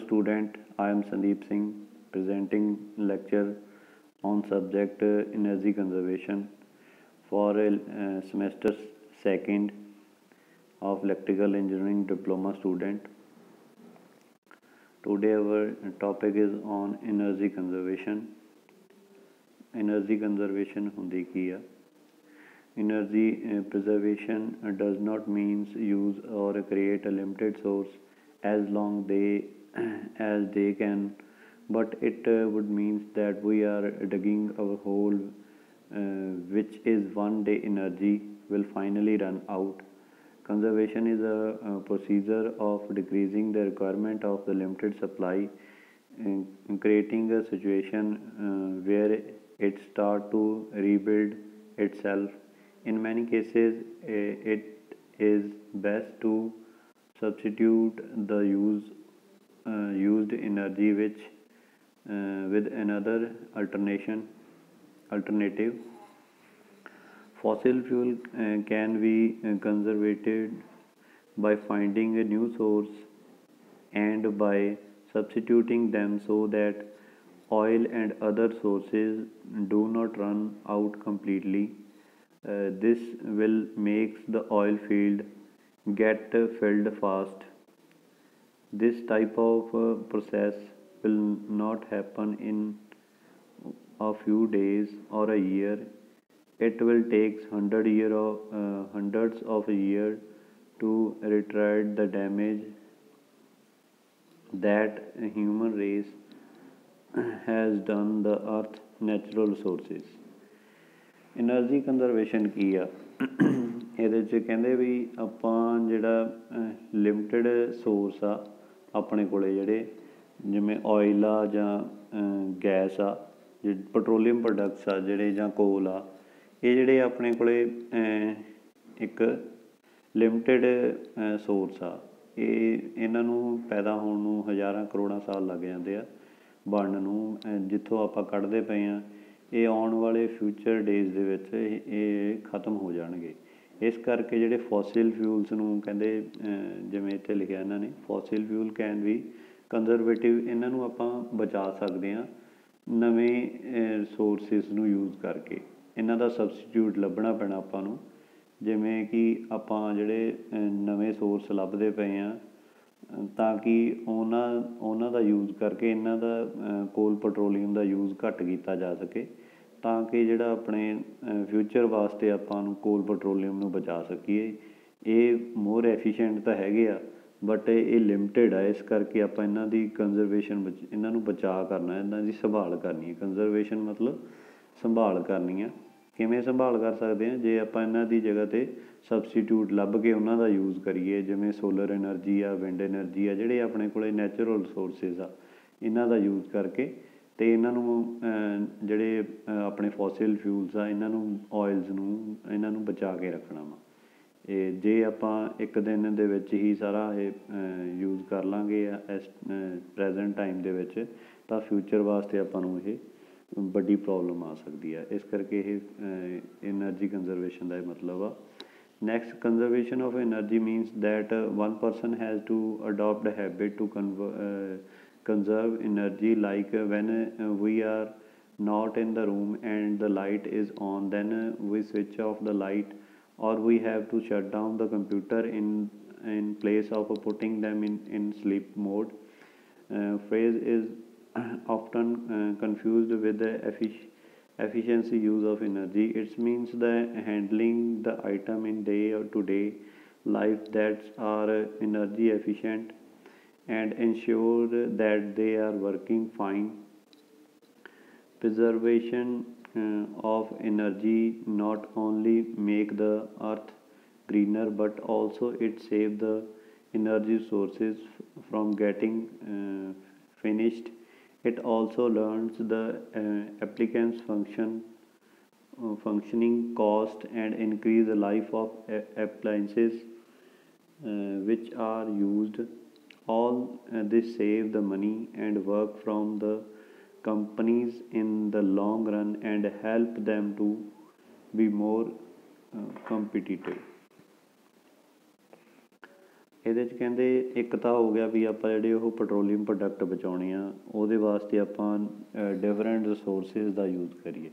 student, I am Sandeep Singh presenting lecture on subject energy conservation for semester second of electrical engineering diploma student. Today our topic is on energy conservation. Energy conservation hundi ki hai? Energy preservation does not means use or create a limited source as long as they can, but it would means that we are digging a hole which is one day energy will finally run out. Conservation is a procedure of decreasing the requirement of the limited supply, creating a situation where it start to rebuild itself. In many cases, it is best to substitute the used energy with another alternative. Fossil fuel can be conserved by finding a new source and by substituting them so that oil and other sources do not run out completely. This will make the oil field get filled fast. This type of process will not happen in a few days or a year. It will take hundreds of years to retrieve the damage that human race has done the earth natural resources. Energy conservation ਕੀ ਆ ਇਹਦੇ 'ਚ ਕਹਿੰਦੇ ਵੀ ਆਪਾਂ ਜਿਹੜਾ limited source ਆ ਆਪਣੇ ਕੋਲੇ ਜਿਹੜੇ ਜਿਵੇਂ ਆਇਲ ਆ ਜਾਂ ਗੈਸ ਆ ਪੈਟਰੋਲੀਅਮ ਪ੍ਰੋਡਕਟਸ ਆ ਜਿਹੜੇ ਜਾਂ ਕੋਲ ਆ ਇਹ ਜਿਹੜੇ ਆਪਣੇ ਕੋਲੇ ਇੱਕ ਲਿਮਟਿਡ ਸੋਰਸ ਆ ਇਹਨਾਂ ਨੂੰ ਪੈਦਾ ਹੋਣ ਨੂੰ ਹਜ਼ਾਰਾਂ ਕਰੋੜਾਂ ਸਾਲ ਲੱਗ ਜਾਂਦੇ ਆ ਬਣਨ ਨੂੰ ਜਿੱਥੋਂ ਆਪਾਂ ਕੱਢਦੇ ਪਏ ਹਾਂ ਇਹ ਆਉਣ ਵਾਲੇ ਫਿਊਚਰ ਡੇਜ਼ ਦੇ ਵਿੱਚ ਇਹ ਖਤਮ ਹੋ ਜਾਣਗੇ ਇਸ ਕਰਕੇ ਜਿਹੜੇ ਫੋਸਿਲ ਫਿਊਲਸ ਨੂੰ ਕਹਿੰਦੇ ਜਿਵੇਂ ਇੱਥੇ ਲਿਖਿਆ ਇਹਨਾਂ ਨੇ fossil fuel can be conservative ਇਹਨਾਂ ਨੂੰ ਆਪਾਂ ਬਚਾ ਸਕਦੇ ਹਾਂ ਨਵੇਂ ਰਿਸੋਰਸਿਸ ਨੂੰ ਯੂਜ਼ ਕਰਕੇ ਇਹਨਾਂ ਦਾ ਸਬਸਟੀਟਿਊਟ ਲੱਭਣਾ ਪੈਣਾ ਆਪਾਂ ਨੂੰ ਜਿਵੇਂ ਕਿ ਆਪਾਂ ਜਿਹੜੇ ਨਵੇਂ ਸੋਰਸ ਲੱਭਦੇ ਪਏ ਹਾਂ ਤਾਂ ਕਿ ਉਹਨਾਂ ਦਾ ਯੂਜ਼ ਕਰਕੇ ਇਹਨਾਂ ਦਾ ਕੋਲ ਪੈਟਰੋਲੀਅਮ ਦਾ ਯੂਜ਼ ਘੱਟ ਕੀਤਾ ਜਾ ਸਕੇ ਤਾਂ ਕਿ ਜਿਹੜਾ ਆਪਣੇ ਫਿਊਚਰ ਵਾਸਤੇ ਆਪਾਂ ਨੂੰ ਕੋਲ ਪੈਟਰੋਲੀਅਮ ਨੂੰ ਬਚਾ ਸਕੀਏ ਇਹ ਮੋਰ ਐਫੀਸ਼ੀਐਂਟ ਤਾਂ ਹੈਗੇ ਆ ਬਟ ਇਹ ਲਿਮਟਿਡ ਆ ਇਸ ਕਰਕੇ ਆਪਾਂ ਇਹਨਾਂ ਦੀ ਕੰਜ਼ਰਵੇਸ਼ਨ ਇਹਨਾਂ ਨੂੰ ਬਚਾ ਕਰਨਾ ਇਹਨਾਂ ਦੀ ਸੰਭਾਲ ਕਰਨੀ ਹੈ ਕੰਜ਼ਰਵੇਸ਼ਨ ਮਤਲਬ ਸੰਭਾਲ ਕਰਨੀ ਆ ਕਿਵੇਂ ਸੰਭਾਲ ਕਰ ਸਕਦੇ ਹਾਂ ਜੇ ਆਪਾਂ ਇਹਨਾਂ ਦੀ ਜਗ੍ਹਾ 'ਤੇ ਸਬਸਟੀਟਿਊਟ ਲੱਭ ਕੇ ਉਹਨਾਂ ਦਾ ਯੂਜ਼ ਕਰੀਏ ਜਿਵੇਂ ਸੋਲਰ ਐਨਰਜੀ ਆ ਵਿੰਡ ਐਨਰਜੀ ਆ ਜਿਹੜੇ ਆਪਣੇ ਕੋਲ ਨੈਚੁਰਲ ਰਿਸੋਰਸਿਸ ਆ ਇਹਨਾਂ ਦਾ ਯੂਜ਼ ਕਰਕੇ ਅਤੇ ਇਹਨਾਂ ਨੂੰ ਜਿਹੜੇ ਆਪਣੇ ਫੋਸਿਲ ਫਿਊਲਸ ਆ ਇਹਨਾਂ ਨੂੰ ਆਇਲਸ ਨੂੰ ਇਹਨਾਂ ਨੂੰ ਬਚਾ ਕੇ ਰੱਖਣਾ ਵਾ ਇਹ ਜੇ ਆਪਾਂ ਇੱਕ ਦਿਨ ਦੇ ਵਿੱਚ ਹੀ ਸਾਰਾ ਇਹ ਯੂਜ਼ ਕਰ ਲਾਂਗੇ ਇਸ ਪ੍ਰੈਜ਼ੈਂਟ ਟਾਈਮ ਦੇ ਵਿੱਚ ਤਾਂ ਫਿਊਚਰ ਵਾਸਤੇ ਆਪਾਂ ਨੂੰ ਇਹ ਵੱਡੀ ਪ੍ਰੋਬਲਮ ਆ ਸਕਦੀ ਹੈ ਇਸ ਕਰਕੇ ਇਹ ਐਨਰਜੀ ਕੰਜ਼ਰਵੇਸ਼ਨ ਦਾ ਇਹ ਮਤਲਬ ਆ next conservation of energy means that one person has to adopt a habit to conserve energy like when we are not in the room and the light is on then we switch off the light or we have to shut down the computer in place of putting them in sleep mode phrase is often confused with the efficiency use of energy it means the handling the item in day to day life that are energy efficient and ensure that they are working fine. Preservation of energy not only make the earth greener but also it save the energy sources from getting finished. It also learns the applicants functioning cost and increase the life of appliances which are used. All this save the money and work from the companies in the long run and help them to be more competitive. ਇਹਦੇ 'ਚ ਕਹਿੰਦੇ ਇੱਕ ਤਾਂ ਹੋ ਗਿਆ ਵੀ ਆਪਾਂ ਜਿਹੜੇ ਉਹ ਪੈਟਰੋਲੀਅਮ ਪ੍ਰੋਡਕਟ ਬਚਾਉਣੇ ਆ, ਉਹਦੇ ਵਾਸਤੇ ਆਪਾਂ ਡਿਫਰੈਂਟ ਰਿਸੋਰਸਿਸ ਦਾ ਯੂਜ਼ ਕਰੀਏ।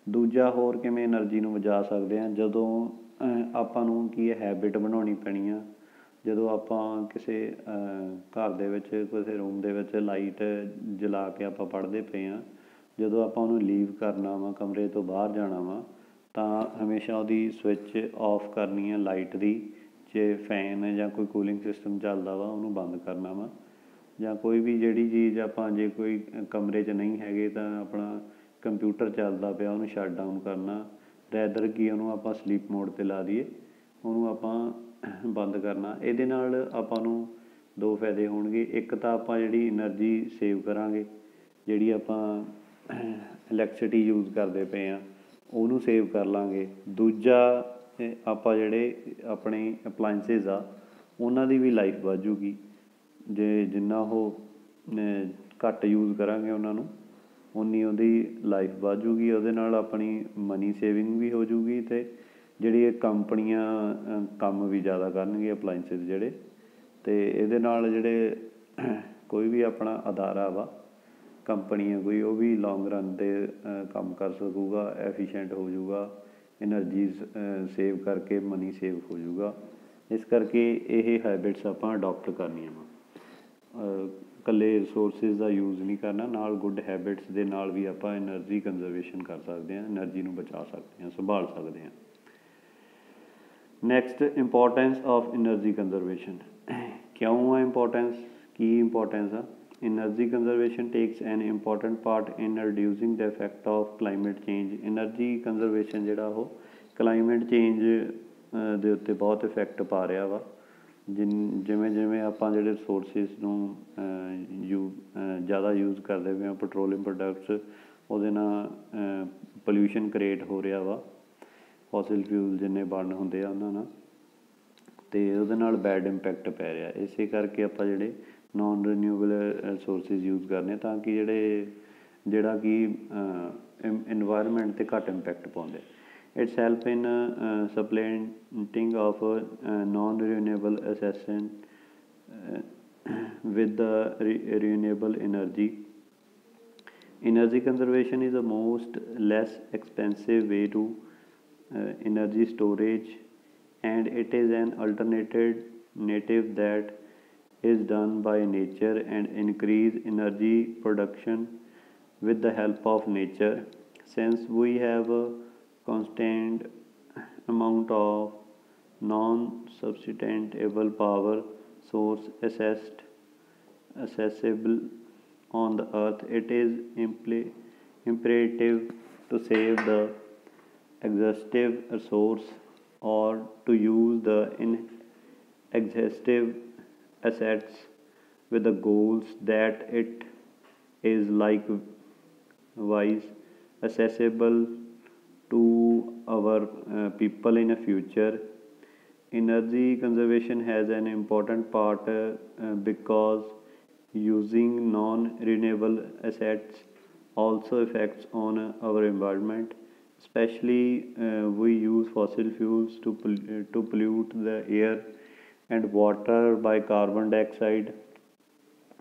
ਦੂਜਾ ਹੋਰ ਕਿਵੇਂ ਐਨਰਜੀ ਨੂੰ ਬਚਾ ਸਕਦੇ ਹਾਂ, ਜਦੋਂ ਆਪਾਂ ਨੂੰ ਕੀ ਹੈਬਿਟ ਬਣਾਉਣੀ ਪੈਣੀ ਆ। ਜਦੋਂ ਆਪਾਂ ਕਿਸੇ ਘਰ ਦੇ ਵਿੱਚ ਕਿਸੇ ਰੂਮ ਦੇ ਵਿੱਚ ਲਾਈਟ ਜਲਾ ਕੇ ਆਪਾਂ ਪੜ੍ਹਦੇ ਪਏ ਹਾਂ, ਜਦੋਂ ਆਪਾਂ ਉਹਨੂੰ ਲੀਵ ਕਰਨਾ ਵਾ, ਕਮਰੇ ਤੋਂ ਬਾਹਰ ਜਾਣਾ ਵਾ, ਤਾਂ ਹਮੇਸ਼ਾ ਉਹਦੀ ਸਵਿੱਚ ਔਫ ਕਰਨੀ ਹੈ ਲਾਈਟ ਦੀ। ਜੇ ਫੈਨ ਜਾਂ ਕੋਈ ਕੂਲਿੰਗ ਸਿਸਟਮ ਚੱਲਦਾ ਵਾ ਉਹਨੂੰ ਬੰਦ ਕਰਨਾ ਵਾ, ਜਾਂ ਕੋਈ ਵੀ ਜਿਹੜੀ ਚੀਜ਼ ਆਪਾਂ ਜੇ ਕੋਈ ਕਮਰੇ 'ਚ ਨਹੀਂ ਹੈਗੇ ਤਾਂ ਆਪਣਾ ਕੰਪਿਊਟਰ ਚੱਲਦਾ ਪਿਆ ਉਹਨੂੰ ਸ਼ਟ ਡਾਊਨ ਕਰਨਾ, ਰੈਦਰ ਕਿ ਉਹਨੂੰ ਆਪਾਂ ਸਲੀਪ ਮੋਡ 'ਤੇ ਲਾ ਦਈਏ, ਉਹਨੂੰ ਆਪਾਂ ਬੰਦ ਕਰਨਾ। ਇਹਦੇ ਨਾਲ ਆਪਾਂ ਨੂੰ ਦੋ ਫਾਇਦੇ ਹੋਣਗੇ। ਇੱਕ ਤਾਂ ਆਪਾਂ ਜਿਹੜੀ ਐਨਰਜੀ ਸੇਵ ਕਰਾਂਗੇ, ਜਿਹੜੀ ਆਪਾਂ ਇਲੈਕਟ੍ਰੀਸਿਟੀ ਯੂਜ਼ ਕਰਦੇ ਪਏ ਹਾਂ ਉਹਨੂੰ ਸੇਵ ਕਰ ਲਾਂਗੇ। ਦੂਜਾ ਆਪਾਂ ਜਿਹੜੇ ਆਪਣੇ ਅਪਲਾਇੰਸਿਸ ਆ ਉਹਨਾਂ ਦੀ ਵੀ ਲਾਈਫ ਵੱਧ ਜੂਗੀ। ਜੇ ਜਿੰਨਾ ਉਹ ਘੱਟ ਯੂਜ਼ ਕਰਾਂਗੇ ਉਹਨਾਂ ਨੂੰ, ਉਨੀ ਉਹਦੀ ਲਾਈਫ ਵੱਧ ਜੂਗੀ। ਉਹਦੇ ਨਾਲ ਆਪਣੀ ਮਨੀ ਸੇਵਿੰਗ ਵੀ ਹੋ ਜੂਗੀ ਅਤੇ ਜਿਹੜੀ ਇਹ ਕੰਪਨੀਆਂ ਕੰਮ ਵੀ ਜ਼ਿਆਦਾ ਕਰਨਗੀਆਂ ਅਪਲਾਇੰਸਿਸ ਜਿਹੜੇ। ਅਤੇ ਇਹਦੇ ਨਾਲ ਜਿਹੜੇ ਕੋਈ ਵੀ ਆਪਣਾ ਅਦਾਰਾ ਵਾ, ਕੰਪਨੀ ਆ ਕੋਈ, ਉਹ ਵੀ ਲੌਂਗ ਰਨ 'ਤੇ ਕੰਮ ਕਰ ਸਕੂਗਾ, ਐਫੀਸ਼ੀਐਂਟ ਹੋ ਜੂਗਾ, ਐਨਰਜੀਜ਼ ਸੇਵ ਕਰਕੇ ਮਨੀ ਸੇਵ ਹੋ ਜੂਗਾ। ਇਸ ਕਰਕੇ ਇਹ ਹੈਬਿਟਸ ਆਪਾਂ ਅਡੋਪਟ ਕਰਨੀਆਂ ਵਾ। ਇਕੱਲੇ ਰਿਸੋਰਸਿਸ ਦਾ ਯੂਜ਼ ਨਹੀਂ ਕਰਨਾ, ਨਾਲ ਗੁੱਡ ਹੈਬਿਟਸ ਦੇ ਨਾਲ ਵੀ ਆਪਾਂ ਐਨਰਜੀ ਕੰਜ਼ਰਵੇਸ਼ਨ ਕਰ ਸਕਦੇ ਹਾਂ, ਐਨਰਜੀ ਨੂੰ ਬਚਾ ਸਕਦੇ ਹਾਂ, ਸੰਭਾਲ ਸਕਦੇ ਹਾਂ। Next, importance of energy conservation. ਕਿਉਂ ਆ ਇੰਪੋਰਟੈਂਸ, ਕੀ ਇੰਪੋਰਟੈਂਸ ਆ? Energy conservation takes an important part in reducing the effect of climate change. Energy conservation ਜਿਹੜਾ ਉਹ climate change ਦੇ ਉੱਤੇ ਬਹੁਤ ਇਫੈਕਟ ਪਾ ਰਿਹਾ ਵਾ। ਜਿਵੇਂ ਜਿਵੇਂ ਆਪਾਂ ਜਿਹੜੇ ਰਿਸੋਰਸਿਸ ਨੂੰ ਜ਼ਿਆਦਾ ਯੂਜ਼ ਕਰਦੇ ਪਏ ਹਾਂ, ਪੈਟਰੋਲੀਅਮ ਪ੍ਰੋਡਕਟਸ, ਉਹਦੇ ਨਾਲ ਪੋਲਿਊਸ਼ਨ ਕ੍ਰੀਏਟ ਹੋ ਰਿਹਾ ਵਾ, ਫੋਸਿਲ ਫਿਊਲ ਜਿੰਨੇ ਬਰਨ ਹੁੰਦੇ ਆ ਉਹਨਾਂ ਨਾਲ, ਅਤੇ ਉਹਦੇ ਨਾਲ ਬੈਡ ਇੰਪੈਕਟ ਪੈ ਰਿਹਾ। ਇਸੇ ਕਰਕੇ ਆਪਾਂ ਜਿਹੜੇ ਨੋਨ ਰੀਨਿਊਏਬਲ ਰਿਸੋਰਸਿਸ ਯੂਜ਼ ਕਰਨੇ ਤਾਂ ਕਿ ਜਿਹੜਾ ਕਿ ਇਨਵਾਇਰਮੈਂਟ 'ਤੇ ਘੱਟ ਇੰਪੈਕਟ ਪਾਉਂਦੇ। It's help in supplementing of non renewable assessment with the renewable energy. Energy conservation is the most less expensive way to energy storage, and it is an alternative that is done by nature and increase energy production with the help of nature. Since we have a constant amount of non-substitutable power source accessible on the earth, it is imperative to save the exhaustive resource or to use the inexhaustive assets with the goals that it is likewise accessible to our people in the future. Energy conservation has an important part because using non-renewable assets also affects on our environment. Especially we use fossil fuels to pollute the air and water by carbon dioxide,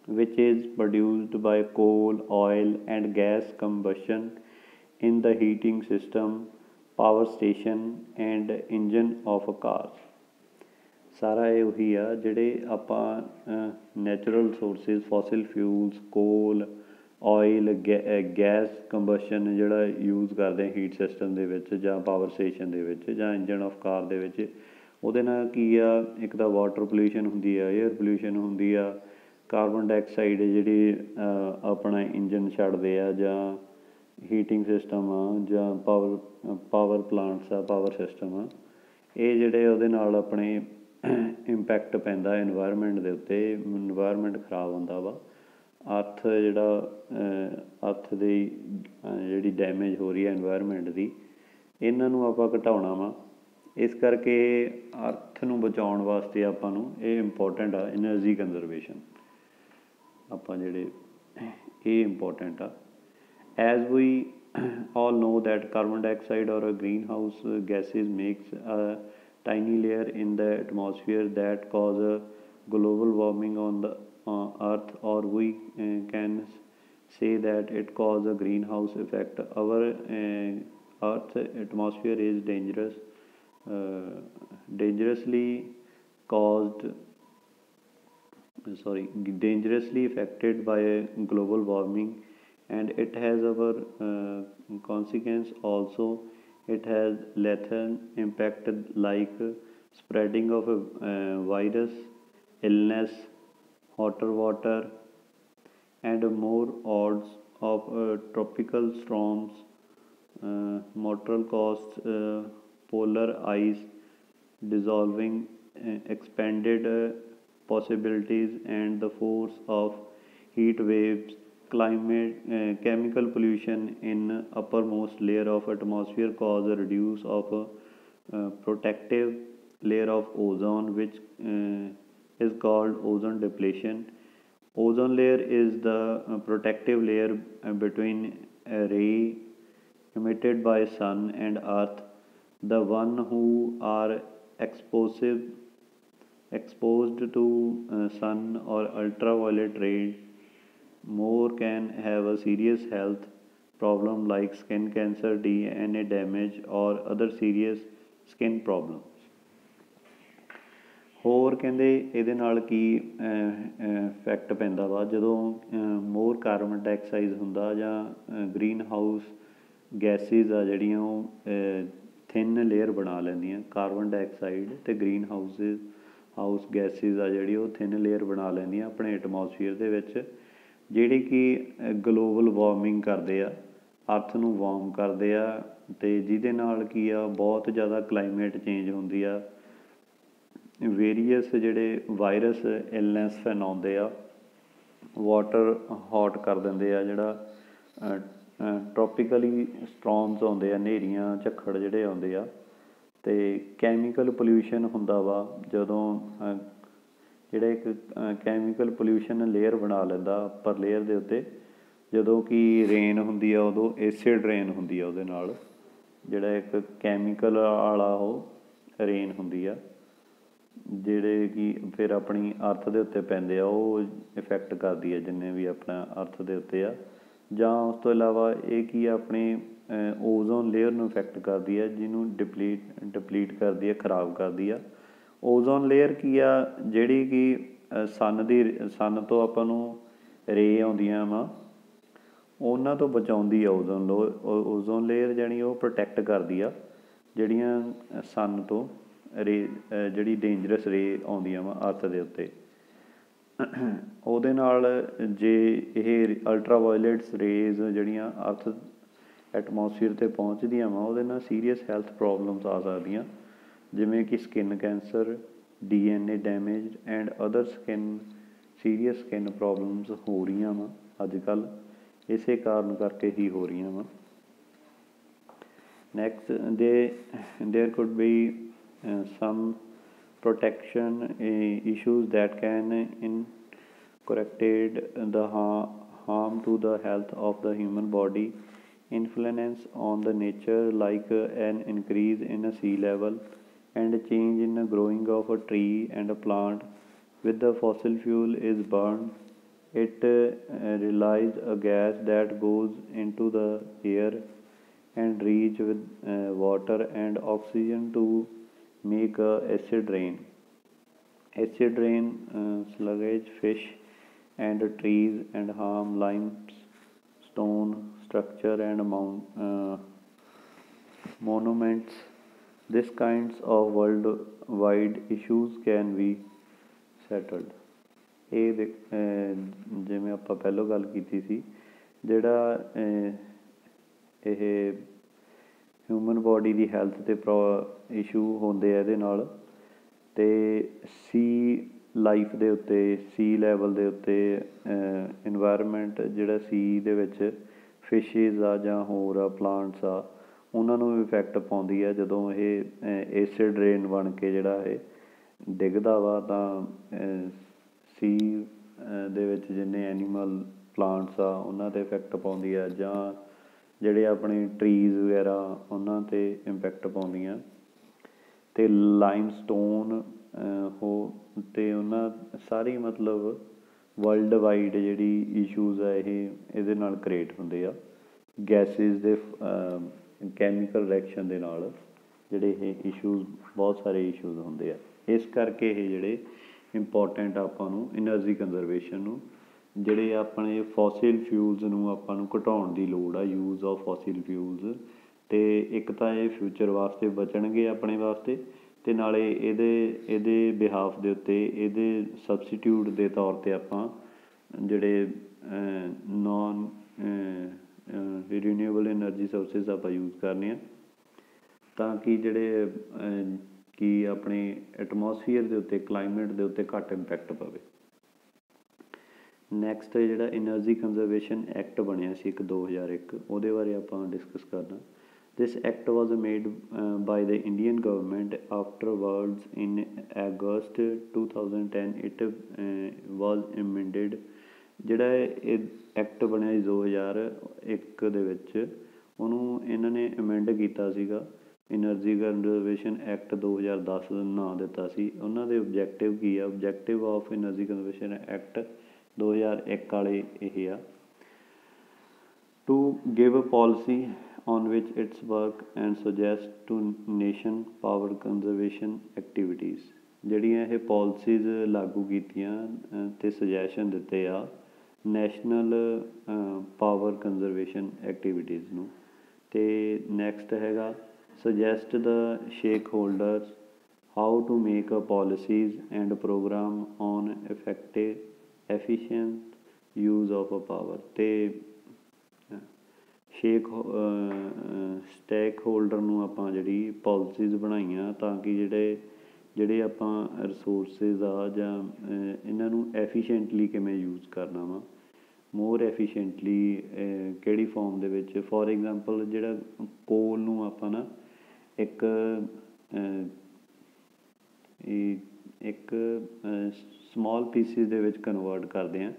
which is produced by coal, oil and gas combustion in the heating system, power station and engine of a car. ਸਾਰਾ ਇਹ ਉਹੀ ਆ ਜਿਹੜੇ ਆਪਾਂ natural resources, fossil fuels, ਕੋਲ, oil, gas combustion ਜਿਹੜਾ use ਕਰਦੇ ਹਾਂ ਹੀਟ ਸਿਸਟਮ ਦੇ ਵਿੱਚ ਜਾਂ ਪਾਵਰ ਸਟੇਸ਼ਨ ਦੇ ਵਿੱਚ ਜਾਂ ਇੰਜਨ ਆਫ ਕਾਰ ਦੇ ਵਿੱਚ, ਉਹਦੇ ਨਾਲ ਕੀ ਆ, ਇੱਕ ਤਾਂ ਵਾਟਰ ਪੋਲਿਊਸ਼ਨ ਹੁੰਦੀ ਆ, ਏਅਰ ਪੋਲਿਊਸ਼ਨ ਹੁੰਦੀ ਆ, ਕਾਰਬਨ ਡਾਈਆਕਸਾਈਡ ਜਿਹੜੀ ਆਪਣਾ ਇੰਜਨ ਛੱਡਦੇ ਆ, ਜਾਂ ਹੀਟਿੰਗ ਸਿਸਟਮ ਆ, ਜਾਂ ਪਾਵਰ ਪਲਾਂਟਸ ਆ, ਪਾਵਰ ਸਿਸਟਮ ਆ, ਇਹ ਜਿਹੜੇ ਉਹਦੇ ਨਾਲ ਆਪਣੇ ਇੰਪੈਕਟ ਪੈਂਦਾ ਇਨਵਾਇਰਮੈਂਟ ਦੇ ਉੱਤੇ, ਇਨਵਾਇਰਮੈਂਟ ਖਰਾਬ ਹੁੰਦਾ ਵਾ। ਅਰਥ ਅਰਥ ਦੀ ਜਿਹੜੀ ਡੈਮੇਜ ਹੋ ਰਹੀ ਹੈ ਇਨਵਾਇਰਮੈਂਟ ਦੀ, ਇਹਨਾਂ ਨੂੰ ਆਪਾਂ ਘਟਾਉਣਾ ਵਾ। ਇਸ ਕਰਕੇ ਅਰਥ ਨੂੰ ਬਚਾਉਣ ਵਾਸਤੇ ਆਪਾਂ ਨੂੰ ਇਹ ਇੰਪੋਰਟੈਂਟ ਆ ਐਨਰਜੀ ਕੰਜ਼ਰਵੇਸ਼ਨ, ਆਪਾਂ ਜਿਹੜੇ ਇਹ ਇੰਪੋਰਟੈਂਟ ਆ। As we all know that carbon dioxide or greenhouse gases makes a tiny layer in the atmosphere that cause global warming on the earth, or we can say that it causes a greenhouse effect. Our earth's atmosphere is dangerously caused dangerously affected by global warming, and it has our consequence also. It has lethal impact like spreading of a virus, illness, hotter water, and more odds of tropical storms, mortal costs, polar ice dissolving, expanded possibilities, and the force of heat waves, climate, chemical pollution in uppermost layer of atmosphere cause a reduce of protective layer of ozone, which is called ozone depletion. Ozone layer is the protective layer between a ray emitted by sun and earth. The one who are exposed exposed to sun or ultraviolet rays more can have a serious health problem like skin cancer, DNA damage, or other serious skin problems. ਹੋਰ ਕਹਿੰਦੇ ਇਹਦੇ ਨਾਲ ਕੀ effect ਪੈਂਦਾ ਵਾ ਜਦੋਂ ਮੋਰ carbon dioxide ਹੁੰਦਾ ਜਾਂ green house gases ਆ ਜਿਹੜੀਆਂ ਉਹ ਥਿਨ ਲੇਅਰ ਬਣਾ ਲੈਂਦੀਆਂ। ਕਾਰਬਨ ਡਾਈਆਕਸਾਈਡ ਅਤੇ ਗ੍ਰੀਨ ਹਾਊਸ ਗੈਸਿਸ ਆ ਜਿਹੜੀ ਉਹ ਥਿਨ ਲੇਅਰ ਬਣਾ ਲੈਂਦੀਆਂ ਆਪਣੇ ਐਟਮੋਸਫੀਅਰ ਦੇ ਵਿੱਚ, ਜਿਹੜੇ ਕਿ ਗਲੋਬਲ ਵਾਰਮਿੰਗ ਕਰਦੇ ਆ, ਅਰਥ ਨੂੰ ਵਾਰਮ ਕਰਦੇ ਆ, ਅਤੇ ਜਿਹਦੇ ਨਾਲ ਕੀ ਆ ਬਹੁਤ ਜ਼ਿਆਦਾ ਕਲਾਈਮੇਟ ਚੇਂਜ ਹੁੰਦੀ ਆ। ਵੇਰੀਅਸ ਜਿਹੜੇ ਵਾਇਰਸ ਇਲਨੈਸ ਫੈਲਾਉਂਦੇ ਆ, ਵਾਟਰ ਹੌਟ ਕਰ ਦਿੰਦੇ ਆ, ਜਿਹੜਾ ਟ੍ਰੋਪੀਕਲੀ ਸਟੋਰਮਸ ਆਉਂਦੇ ਆ, ਹਨੇਰੀਆਂ ਝੱਖੜ ਜਿਹੜੇ ਆਉਂਦੇ ਆ, ਅਤੇ ਕੈਮੀਕਲ ਪੋਲਿਊਸ਼ਨ ਹੁੰਦਾ ਵਾ ਜਦੋਂ ਜਿਹੜਾ ਇੱਕ ਕੈਮੀਕਲ ਪੋਲਿਊਸ਼ਨ ਲੇਅਰ ਬਣਾ ਲੈਂਦਾ ਉੱਪਰ ਲੇਅਰ ਦੇ ਉੱਤੇ। ਜਦੋਂ ਕਿ ਰੇਨ ਹੁੰਦੀ ਆ ਉਦੋਂ ਐਸਿਡ ਰੇਨ ਹੁੰਦੀ ਆ, ਉਹਦੇ ਨਾਲ ਜਿਹੜਾ ਇੱਕ ਕੈਮੀਕਲ ਵਾਲਾ ਉਹ ਰੇਨ ਹੁੰਦੀ ਆ, ਜਿਹੜੇ ਕਿ ਫਿਰ ਆਪਣੀ ਅਰਥ ਦੇ ਉੱਤੇ ਪੈਂਦੇ ਆ, ਉਹ ਇਫੈਕਟ ਕਰਦੀ ਆ ਜਿੰਨੇ ਵੀ ਆਪਣਾ ਅਰਥ ਦੇ ਉੱਤੇ ਆ। ਜਾਂ ਉਸ ਤੋਂ ਇਲਾਵਾ ਇਹ ਕੀ ਆ ਆਪਣੀ ਓਜ਼ੋਨ ਲੇਅਰ ਨੂੰ ਇਫੈਕਟ ਕਰਦੀ ਆ, ਜਿਹਨੂੰ ਡਿਪਲੀਟ ਕਰਦੀ ਆ, ਖਰਾਬ ਕਰਦੀ ਆ। ਓਜ਼ੋਨ ਲੇਅਰ ਕੀ ਆ, ਜਿਹੜੀ ਕਿ ਸੰਨ ਤੋਂ ਆਪਾਂ ਨੂੰ ਰੇ ਆਉਂਦੀਆਂ ਵਾ, ਉਹਨਾਂ ਤੋਂ ਬਚਾਉਂਦੀ ਆ। ਓਜ਼ੋਨ ਲੇਅਰ ਜਾਣੀ ਉਹ ਪ੍ਰੋਟੈਕਟ ਕਰਦੀ ਆ ਜਿਹੜੀਆਂ ਸੰਨ ਤੋਂ ਜਿਹੜੀ ਡੇਂਜਰਸ ਰੇ ਆਉਂਦੀਆਂ ਵਾ ਅਰਥ ਦੇ ਉੱਤੇ। ਉਹਦੇ ਨਾਲ ਜੇ ਇਹ ਅਲਟਰਾਵਾਇਲੇਟਸ ਰੇਜ਼ ਜਿਹੜੀਆਂ ਅਰਥ ਐਟਮੋਸਫੀਅਰ 'ਤੇ ਪਹੁੰਚਦੀਆਂ ਵਾ, ਉਹਦੇ ਨਾਲ ਸੀਰੀਅਸ ਹੈਲਥ ਪ੍ਰੋਬਲਮਸ ਆ ਸਕਦੀਆਂ, ਜਿਵੇਂ ਕਿ skin cancer, DNA damage, and other serious skin problems ਹੋ ਰਹੀਆਂ ਵਾ ਅੱਜ ਕੱਲ੍ਹ, ਇਸੇ ਕਾਰਨ ਕਰਕੇ ਹੀ ਹੋ ਰਹੀਆਂ ਵਾ। ਨੈਕਸਟ ਦੇਰ could B some protection issues that can incorporate the harm to the health of the human body. Influence on the nature like an increase in a sea level and change in the growing of a tree and a plant. With the fossil fuel is burned, it releases a gas that goes into the air and reach with water and oxygen to make acid rain. Acid rain sluggish fish and trees and harm limestone structure and monuments. This kinds of worldwide issues can be settled. ਇਹ ਜਿਵੇਂ ਆਪਾਂ ਪਹਿਲਾਂ ਗੱਲ ਕੀਤੀ ਸੀ, ਜਿਹੜਾ ਇਹ human body ਦੀ health 'ਤੇ issue ਹੁੰਦੇ ਆ ਇਹਦੇ ਨਾਲ, ਅਤੇ ਸੀ ਲਾਈਫ ਦੇ ਉੱਤੇ, ਸੀ ਲੈਵਲ ਦੇ ਉੱਤੇ, ਇਨਵਾਇਰਮੈਂਟ ਜਿਹੜਾ ਸੀ ਦੇ ਵਿੱਚ ਫਿਸ਼ਿਜ਼ ਆ ਜਾਂ ਹੋਰ ਆ, ਪਲਾਂਟਸ ਆ, ਉਹਨਾਂ ਨੂੰ ਵੀ ਇਫੈਕਟ ਪਾਉਂਦੀ ਆ। ਜਦੋਂ ਇਹ ਐਸਿਡ ਰੇਨ ਬਣ ਕੇ ਜਿਹੜਾ ਇਹ ਡਿੱਗਦਾ ਵਾ, ਤਾਂ ਸੀ ਦੇ ਵਿੱਚ ਜਿੰਨੇ ਐਨੀਮਲ ਪਲਾਂਟਸ ਆ ਉਹਨਾਂ 'ਤੇ ਇਫੈਕਟ ਪਾਉਂਦੀ ਆ, ਜਾਂ ਜਿਹੜੇ ਆਪਣੇ ਟਰੀਜ਼ ਵਗੈਰਾ ਉਹਨਾਂ 'ਤੇ ਇੰਪੈਕਟ ਪਾਉਂਦੀਆਂ। ਅਤੇ ਲਾਈਮਸਟੋਨ ਹੋ ਤੇ ਉਹਨਾਂ ਸਾਰੀ ਮਤਲਬ ਵਰਲਡ ਵਾਈਡ ਜਿਹੜੀ ਇਸ਼ੂਜ਼ ਆ ਇਹ ਇਹਦੇ ਨਾਲ ਕ੍ਰੀਏਟ ਹੁੰਦੇ ਆ, ਗੈਸਿਸ ਦੇ ਕੈਮੀਕਲ ਰਿਐਕਸ਼ਨ ਦੇ ਨਾਲ ਜਿਹੜੇ ਇਹ ਇਸ਼ੂਜ਼ ਬਹੁਤ ਸਾਰੇ ਇਸ਼ੂਜ਼ ਹੁੰਦੇ ਆ। ਇਸ ਕਰਕੇ ਇਹ ਜਿਹੜੇ ਇੰਪੋਰਟੈਂਟ ਆਪਾਂ ਨੂੰ ਐਨਰਜੀ ਕੰਜ਼ਰਵੇਸ਼ਨ ਨੂੰ, ਜਿਹੜੇ ਆਪਣੇ ਫੋਸਿਲ ਫਿਊਲਸ ਨੂੰ ਆਪਾਂ ਨੂੰ ਘਟਾਉਣ ਦੀ ਲੋੜ ਆ, ਯੂਜ਼ ਆਫ ਫੋਸਿਲ ਫਿਊਲਸ। ਅਤੇ ਇੱਕ ਤਾਂ ਇਹ ਫਿਊਚਰ ਵਾਸਤੇ ਬਚਣਗੇ ਆਪਣੇ ਵਾਸਤੇ, ਅਤੇ ਨਾਲੇ ਇਹਦੇ ਬਿਹਾਫ ਦੇ ਉੱਤੇ ਇਹਦੇ ਸਬਸਟੀਟਿਊਟ ਦੇ ਤੌਰ 'ਤੇ ਆਪਾਂ ਜਿਹੜੇ ਨੋਨ ਰੀਨਿਊਏਬਲ ਐਨਰਜੀ ਸੋਰਸਿਸ ਆਪਾਂ ਯੂਜ਼ ਕਰਨੇ ਆ, ਤਾਂ ਕਿ ਜਿਹੜੇ ਕਿ ਆਪਣੇ ਐਟਮੋਸਫੀਅਰ ਦੇ ਉੱਤੇ, ਕਲਾਈਮੇਟ ਦੇ ਉੱਤੇ ਘੱਟ ਇੰਪੈਕਟ ਪਵੇ। ਨੈਕਸਟ ਜਿਹੜਾ ਐਨਰਜੀ ਕੰਜ਼ਰਵੇਸ਼ਨ ਐਕਟ ਬਣਿਆ ਸੀ ਇੱਕ 2001, ਉਹਦੇ ਬਾਰੇ ਆਪਾਂ ਡਿਸਕਸ ਕਰਨਾ। This act was made by the Indian government afterwards in August 2010. It was amended. ਜਿਹੜਾ ਇਹ ਐਕਟ ਬਣਿਆ ਸੀ 2001 ਦੇ ਵਿੱਚ, ਉਹਨੂੰ ਇਹਨਾਂ ਨੇ ਅਮੈਂਡ ਕੀਤਾ ਸੀਗਾ। ਐਨਰਜੀ ਕੰਜ਼ਰਵੇਸ਼ਨ ਐਕਟ 2010 ਦਾ ਨਾਂ ਦਿੱਤਾ ਸੀ। ਉਹਨਾਂ ਦੇ ਓਬਜੈਕਟਿਵ ਕੀ ਆ? Objective of energy conservation act 2001 ਵਾਲੇ ਇਹ ਆ, to give a policy on which its work and suggest to nation power conservation activities। ਜਿਹੜੀਆਂ ਇਹ ਪੋਲਿਸੀਜ਼ ਲਾਗੂ ਕੀਤੀਆਂ ਅਤੇ ਸੁਜੈਸ਼ਨ ਦਿੱਤੇ ਆ ਨੈਸ਼ਨਲ ਪਾਵਰ ਕੰਜ਼ਰਵੇਸ਼ਨ ਐਕਟੀਵਿਟੀਜ਼ ਨੂੰ। ਅਤੇ ਨੈਕਸਟ ਹੈਗਾ suggest the stakeholders how to make a policies and program on effective efficient use of a power। ਅਤੇ ਸਟੇਕ ਹੋਲਡਰ ਨੂੰ ਆਪਾਂ ਜਿਹੜੀ ਪੋਲਿਸੀਜ਼ ਬਣਾਈਆਂ ਤਾਂ ਕਿ ਜਿਹੜੇ ਆਪਾਂ ਰਿਸੋਰਸਿਸ ਆ ਜਾਂ ਇਹਨਾਂ ਨੂੰ ਐਫੀਸ਼ੀਐਂਟਲੀ ਕਿਵੇਂ ਯੂਜ਼ ਕਰਨਾ ਵਾ, ਮੋਰ ਐਫੀਸ਼ੀਐਂਟਲੀ ਕਿਹੜੀ ਫੋਰਮ ਦੇ ਵਿੱਚ। ਫੋਰ ਐਗਜ਼ਾਮਪਲ ਜਿਹੜਾ ਕੋਲ ਨੂੰ ਆਪਾਂ ਨਾ ਇੱਕ ਸਮੋਲ ਪੀਸਿਸ ਦੇ ਵਿੱਚ ਕਨਵਰਟ ਕਰਦੇ ਹਾਂ,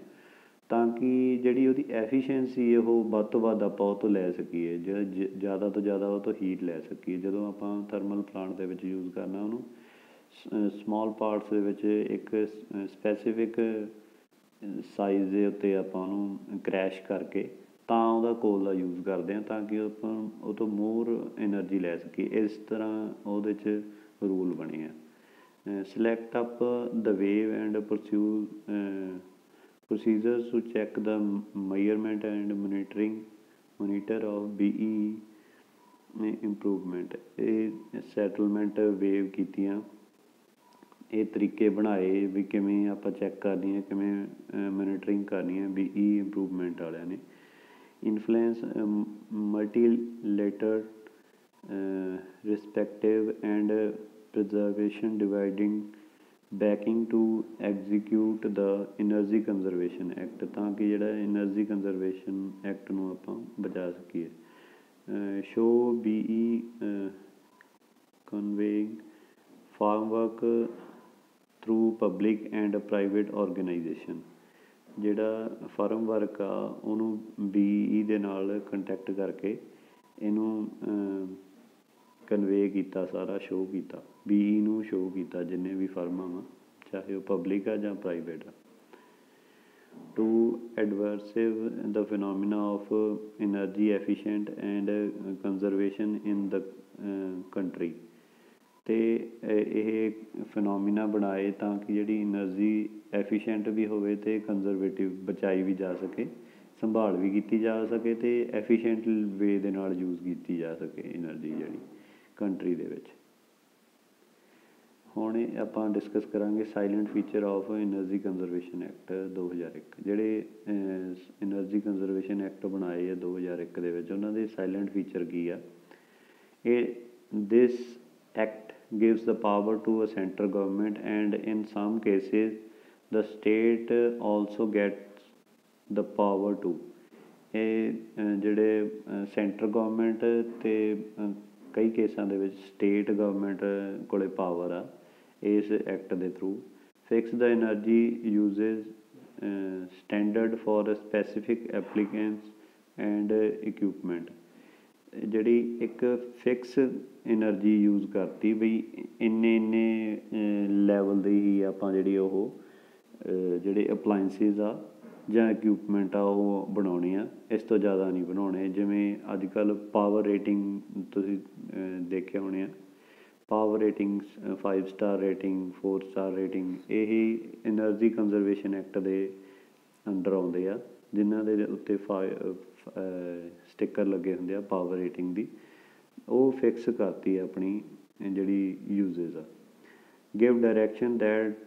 ਤਾਂ ਕਿ ਜਿਹੜੀ ਉਹਦੀ ਐਫੀਸ਼ੀਐਂਸੀ ਉਹ ਵੱਧ ਤੋਂ ਵੱਧ ਆਪਾਂ ਉਹ ਤੋਂ ਲੈ ਸਕੀਏ, ਜ਼ਿਆਦਾ ਤੋਂ ਜ਼ਿਆਦਾ ਉਹ ਤੋਂ ਹੀਟ ਲੈ ਸਕੀਏ। ਜਦੋਂ ਆਪਾਂ ਥਰਮਲ ਪਲਾਂਟ ਦੇ ਵਿੱਚ ਯੂਜ਼ ਕਰਨਾ ਉਹਨੂੰ ਸਮੋਲ ਪਾਰਟਸ ਦੇ ਵਿੱਚ ਇੱਕ ਸਪੈਸੀਫਿਕ ਸਾਈਜ਼ ਦੇ ਉੱਤੇ ਆਪਾਂ ਉਹਨੂੰ ਕਰੈਸ਼ ਕਰਕੇ ਤਾਂ ਉਹਦਾ ਕੋਲ ਦਾ ਯੂਜ਼ ਕਰਦੇ ਹਾਂ, ਤਾਂ ਕਿ ਆਪਾਂ ਉਹ ਤੋਂ ਮੋਰ ਐਨਰਜੀ ਲੈ ਸਕੀਏ। ਇਸ ਤਰ੍ਹਾਂ ਉਹਦੇ 'ਚ ਰੂਲ ਬਣੇ ਆ। select up the wave and pursue procedures to check the measurement and monitor of BE improvement। ਇਹ ਸੈਟਲਮੈਂਟ ਵੇਵ ਕੀਤੀਆਂ, ਇਹ ਤਰੀਕੇ ਬਣਾਏ ਵੀ ਕਿਵੇਂ ਆਪਾਂ ਚੈੱਕ ਕਰਨੀ ਹੈ, ਕਿਵੇਂ ਮੋਨੀਟਰਿੰਗ ਕਰਨੀ ਹੈ BE ਇੰਪਰੂਵਮੈਂਟ ਵਾਲਿਆਂ ਨੇ। Influence multilateral respective and preservation dividing backing to execute the energy conservation act, ਤਾਂ ਕਿ ਜਿਹੜਾ ਐਨਰਜੀ ਕੰਜ਼ਰਵੇਸ਼ਨ ਐਕਟ ਨੂੰ ਆਪਾਂ ਬਚਾ ਸਕੀਏ। show BE conveying farmwork through public and private organization। ਜਿਹੜਾ ਫਾਰਮ ਵਰਕ ਆ ਉਹਨੂੰ BE ਦੇ ਨਾਲ ਕੰਟੈਕਟ ਕਰਕੇ ਇਹਨੂੰ ਕਨਵੇ ਕੀਤਾ, ਸਾਰਾ ਸ਼ੋਅ ਕੀਤਾ, BE ਨੂੰ ਸ਼ੋਅ ਕੀਤਾ ਜਿੰਨੇ ਵੀ ਫਰਮਾਂ ਵਾ, ਚਾਹੇ ਉਹ ਪਬਲਿਕ ਆ ਜਾਂ ਪ੍ਰਾਈਵੇਟ ਆ। To advertise the phenomena of energy efficient and conservation in the country. ਅਤੇ ਇਹ ਫਿਨੋਮੀਨਾ ਬਣਾਏ ਤਾਂ ਕਿ ਜਿਹੜੀ ਐਨਰਜੀ ਐਫੀਸ਼ੀਐਂਟ ਵੀ ਹੋਵੇ ਅਤੇ ਕੰਜ਼ਰਵੇਟਿਵ ਬਚਾਈ ਵੀ ਜਾ ਸਕੇ, ਸੰਭਾਲ ਵੀ ਕੀਤੀ ਜਾ ਸਕੇ ਅਤੇ ਐਫੀਸ਼ੀਐਂਟ ਵੇ ਦੇ ਨਾਲ ਯੂਜ਼ ਕੀਤੀ ਜਾ ਸਕੇ ਐਨਰਜੀ ਜਿਹੜੀ ਕੰਟਰੀ ਦੇ ਵਿੱਚ। ਹੁਣ ਆਪਾਂ ਡਿਸਕਸ ਕਰਾਂਗੇ silent feature of energy conservation act 2001। ਜਿਹੜੇ ਐਨਰਜੀ ਕੰਜ਼ਰਵੇਸ਼ਨ ਐਕਟ ਬਣਾਏ ਆ 2001 ਦੇ ਵਿੱਚ, ਉਹਨਾਂ ਦੇ ਸਾਈਲੈਂਟ ਫੀਚਰ ਕੀ ਆ? ਦਿਸ act gives the power to a central government and in some cases the state also gets the power to। ਇਹ ਜਿਹੜੇ ਸੈਂਟਰਲ ਗੌਰਮੈਂਟ ਅਤੇ ਕਈ ਕੇਸਾਂ ਦੇ ਵਿੱਚ ਸਟੇਟ ਗਵਰਨਮੈਂਟ ਕੋਲ ਪਾਵਰ ਆ ਇਸ ਐਕਟ ਦੇ through. Fix the energy usage standard for specific applicants and equipment. ਜਿਹੜੀ ਇੱਕ ਫਿਕਸ એનર્ਜੀ ਯੂਜ਼ ਕਰਤੀ ਬਈ ਇੰਨੇ ਲੈਵਲ ਦੀ ਹੀ ਆਪਾਂ ਜਿਹੜੀ ਉਹ ਜਿਹੜੇ ਅਪਲਾਇੰਸਿਸ ਆ ਜਾਂ ਇਕਵਿਪਮੈਂਟ ਆ ਉਹ ਬਣਾਉਣੇ ਆ, ਇਸ ਤੋਂ ਜ਼ਿਆਦਾ ਨਹੀਂ ਬਣਾਉਣੇ। ਜਿਵੇਂ ਅੱਜ ਕੱਲ੍ਹ ਪਾਵਰ ਰੇਟਿੰਗ ਤੁਸੀਂ ਦੇਖਿਆ ਹੋਣੇ ਆ, power rating 5 star rating 4 star rating, ਇਹੀ ਐਨਰਜੀ ਕੰਜ਼ਰਵੇਸ਼ਨ ਐਕਟ ਦੇ ਅੰਡਰ ਆਉਂਦੇ ਆ, ਜਿਨ੍ਹਾਂ ਦੇ ਉੱਤੇ ਸਟਿੱਕਰ ਲੱਗੇ ਹੁੰਦੇ ਆ ਪਾਵਰ ਰੇਟਿੰਗ ਦੀ। ਉਹ ਫਿਕਸ ਕਰਤੀ ਆਪਣੀ ਜਿਹੜੀ ਯੂਜ਼ੇਜ਼ ਆ। Give direction that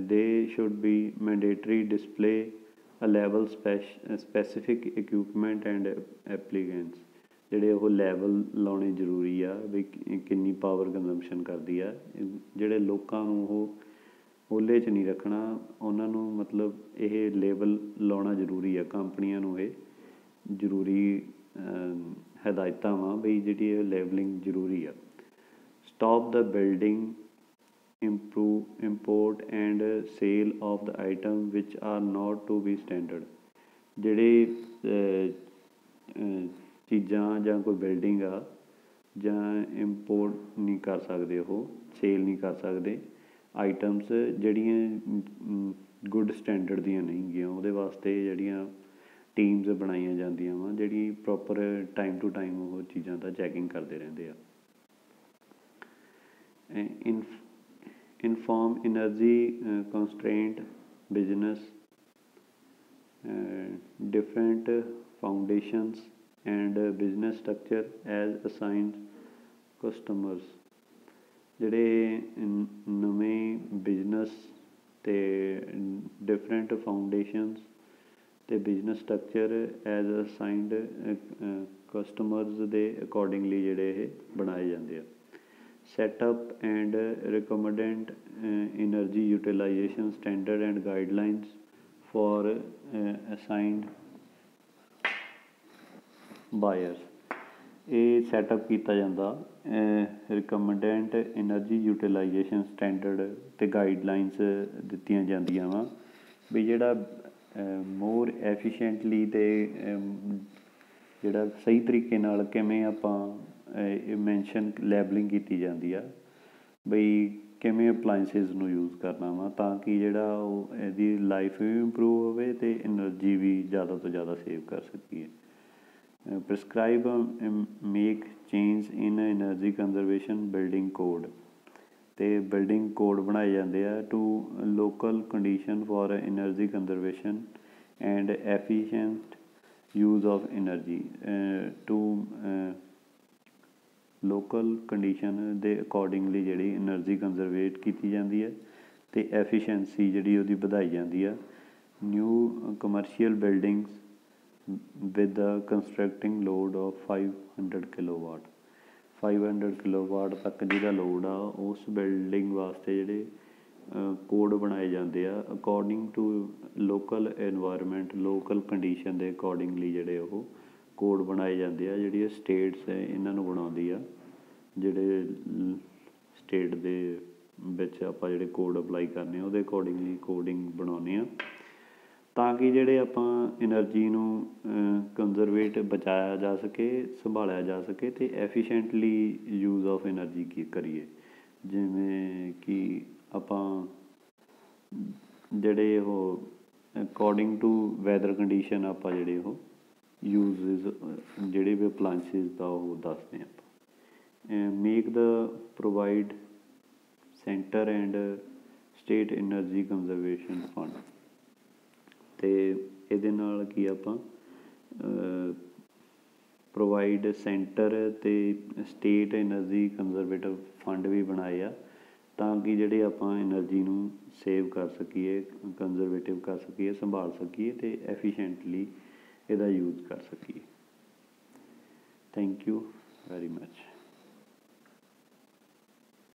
they should be mandatory display a level specific equipment and applicants, ਜਿਹੜੇ ਉਹ ਲੈਵਲ ਲਾਉਣੇ ਜ਼ਰੂਰੀ ਆ ਵੀ ਕਿੰਨੀ ਪਾਵਰ ਕੰਜ਼ੰਪਸ਼ਨ ਕਰਦੀ ਆ। ਜਿਹੜੇ ਲੋਕਾਂ ਨੂੰ ਉਹ ਓਹਲੇ 'ਚ ਨਹੀਂ ਰੱਖਣਾ, ਉਹਨਾਂ ਨੂੰ ਮਤਲਬ ਇਹ ਲੇਬਲ ਲਾਉਣਾ ਜ਼ਰੂਰੀ ਆ। ਕੰਪਨੀਆਂ ਨੂੰ ਇਹ ਜ਼ਰੂਰੀ ਹਦਾਇਤਾਂ ਵਾ ਬਈ ਜਿਹੜੀ ਇਹ ਲੇਬਲਿੰਗ ਜ਼ਰੂਰੀ ਆ। Stop the building import and sale of the item which are not to be standard, ਜਿਹੜੇ ਚੀਜ਼ਾਂ ਜਾਂ ਕੋਈ ਬਿਲਡਿੰਗ ਆ ਜਾਂ ਇੰਪੋਰਟ ਨਹੀਂ ਕਰ ਸਕਦੇ, ਉਹ ਸੇਲ ਨਹੀਂ ਕਰ ਸਕਦੇ ਆਈਟਮਸ ਜਿਹੜੀਆਂ ਗੁੱਡ ਸਟੈਂਡਰਡ ਦੀਆਂ ਨਹੀਂ ਹੈਗੀਆਂ। ਉਹਦੇ ਵਾਸਤੇ ਜਿਹੜੀਆਂ ਟੀਮਸ ਬਣਾਈਆਂ ਜਾਂਦੀਆਂ ਵਾ, ਜਿਹੜੀ ਪ੍ਰੋਪਰ ਟਾਈਮ ਟੂ ਟਾਈਮ ਉਹ ਚੀਜ਼ਾਂ ਦਾ ਚੈਕਿੰਗ ਕਰਦੇ ਰਹਿੰਦੇ ਆ। Inform energy constraint business different foundations and business structure as assigned customers, ਜਿਹੜੇ ਨਵੇਂ ਬਿਜ਼ਨਸ ਅਤੇ ਡਿਫਰੈਂਟ ਫਾਊਂਡੇਸ਼ਨਸ ਅਤੇ business structure as assigned customers ਦੇ ਅਕੋਰਡਿੰਗਲੀ ਜਿਹੜੇ ਇਹ ਬਣਾਏ ਜਾਂਦੇ ਆ। Setup and recommended energy utilisation standard and guidelines for assigned buyers, ਇਹ ਸੈਟਅਪ ਕੀਤਾ ਜਾਂਦਾ। ਰਿਕਮੈਂਡਡ ਐਨਰਜੀ ਯੂਟੀਲਾਈਜੇਸ਼ਨ ਸਟੈਂਡਰਡ ਅਤੇ ਗਾਈਡਲਾਈਨਸ ਦਿੱਤੀਆਂ ਜਾਂਦੀਆਂ ਵਾ ਵੀ ਜਿਹੜਾ ਮੋਰ ਐਫੀਸ਼ੀਐਂਟਲੀ ਅਤੇ ਜਿਹੜਾ ਸਹੀ ਤਰੀਕੇ ਨਾਲ ਕਿਵੇਂ ਆਪਾਂ ਮੈਂਸ਼ਨ ਲੈਬਲਿੰਗ ਕੀਤੀ ਜਾਂਦੀ ਆ ਬਈ ਕਿਵੇਂ ਅਪਲਾਇੰਸਿਸ ਨੂੰ ਯੂਜ਼ ਕਰਨਾ ਵਾ, ਤਾਂ ਕਿ ਜਿਹੜਾ ਉਹ ਇਹਦੀ ਲਾਈਫ ਵੀ ਇੰਪਰੂਵ ਹੋਵੇ ਅਤੇ ਐਨਰਜੀ ਵੀ ਜ਼ਿਆਦਾ ਤੋਂ ਜ਼ਿਆਦਾ ਸੇਵ ਕਰ ਸਕੀਏ। Prescribe make change in energy conservation building code, ਅਤੇ ਬਿਲਡਿੰਗ ਕੋਡ ਬਣਾਏ ਜਾਂਦੇ ਆ to local condition for energy conservation and efficient use of energy, to local condition ਦੇ ਅਕੋਰਡਿੰਗਲੀ ਜਿਹੜੀ ਐਨਰਜੀ ਕੰਜ਼ਰਵੇਟ ਕੀਤੀ ਜਾਂਦੀ ਹੈ ਅਤੇ ਐਫੀਸ਼ੈਂਸੀ ਜਿਹੜੀ ਉਹਦੀ ਵਧਾਈ ਜਾਂਦੀ ਆ। New commercial buildings with the constructing load of 500 kilowatt, 500 kilowatt ਤੱਕ ਜਿਹਦਾ ਲੋਡ ਆ, ਉਸ ਬਿਲਡਿੰਗ ਵਾਸਤੇ ਜਿਹੜੇ ਕੋਡ ਬਣਾਏ ਜਾਂਦੇ ਆ according to local environment, local condition ਦੇ ਅਕੋਰਡਿੰਗਲੀ ਜਿਹੜੇ ਉਹ ਕੋਡ ਬਣਾਏ ਜਾਂਦੇ ਆ। ਜਿਹੜੀਆਂ ਸਟੇਟਸ ਇਹਨਾਂ ਨੂੰ ਬਣਾਉਂਦੀ ਆ, ਜਿਹੜੇ ਸਟੇਟ ਦੇ ਵਿੱਚ ਆਪਾਂ ਜਿਹੜੇ ਕੋਡ ਅਪਲਾਈ ਕਰਨੇ ਆ ਉਹਦੇ ਅਕੋਰਡਿੰਗਲੀ ਕੋਡਿੰਗ ਬਣਾਉਂਦੇ ਹਾਂ, ਤਾਂ ਕਿ ਜਿਹੜੇ ਆਪਾਂ ਐਨਰਜੀ ਨੂੰ ਕੰਜ਼ਰਵੇਟ ਬਚਾਇਆ ਜਾ ਸਕੇ, ਸੰਭਾਲਿਆ ਜਾ ਸਕੇ ਅਤੇ ਐਫੀਸ਼ੈਂਟਲੀ ਯੂਜ਼ ਆਫ ਐਨਰਜੀ ਕਰੀਏ। ਜਿਵੇਂ ਕਿ ਆਪਾਂ ਜਿਹੜੇ ਉਹ ਅਕੋਰਡਿੰਗ ਟੂ ਵੈਦਰ ਕੰਡੀਸ਼ਨ ਆਪਾਂ ਜਿਹੜੇ ਉਹ ਯੂਜ਼ਜ਼ ਜਿਹੜੇ ਵੀ ਅਪਲਾਇੰਸਿਸ ਦਾ ਉਹ ਦੱਸਦੇ ਹਾਂ ਆਪਾਂ। Make the provide centre and state energy conservation fund, ਅਤੇ ਇਹਦੇ ਨਾਲ ਕੀ ਆਪਾਂ ਪ੍ਰੋਵਾਈਡ ਸੈਂਟਰ ਅਤੇ ਸਟੇਟ ਐਨਰਜੀ ਕੰਜ਼ਰਵੇਟਿਵ ਫੰਡ ਵੀ ਬਣਾਏ ਆ, ਤਾਂ ਕਿ ਜਿਹੜੇ ਆਪਾਂ ਐਨਰਜੀ ਨੂੰ ਸੇਵ ਕਰ ਸਕੀਏ, ਕੰਜ਼ਰਵੇਟਿਵ ਕਰ ਸਕੀਏ, ਸੰਭਾਲ ਸਕੀਏ ਅਤੇ ਐਫੀਸ਼ੈਂਟਲੀ ਇਹਦਾ ਯੂਜ਼ ਕਰ ਸਕੀਏ। Thank you very much.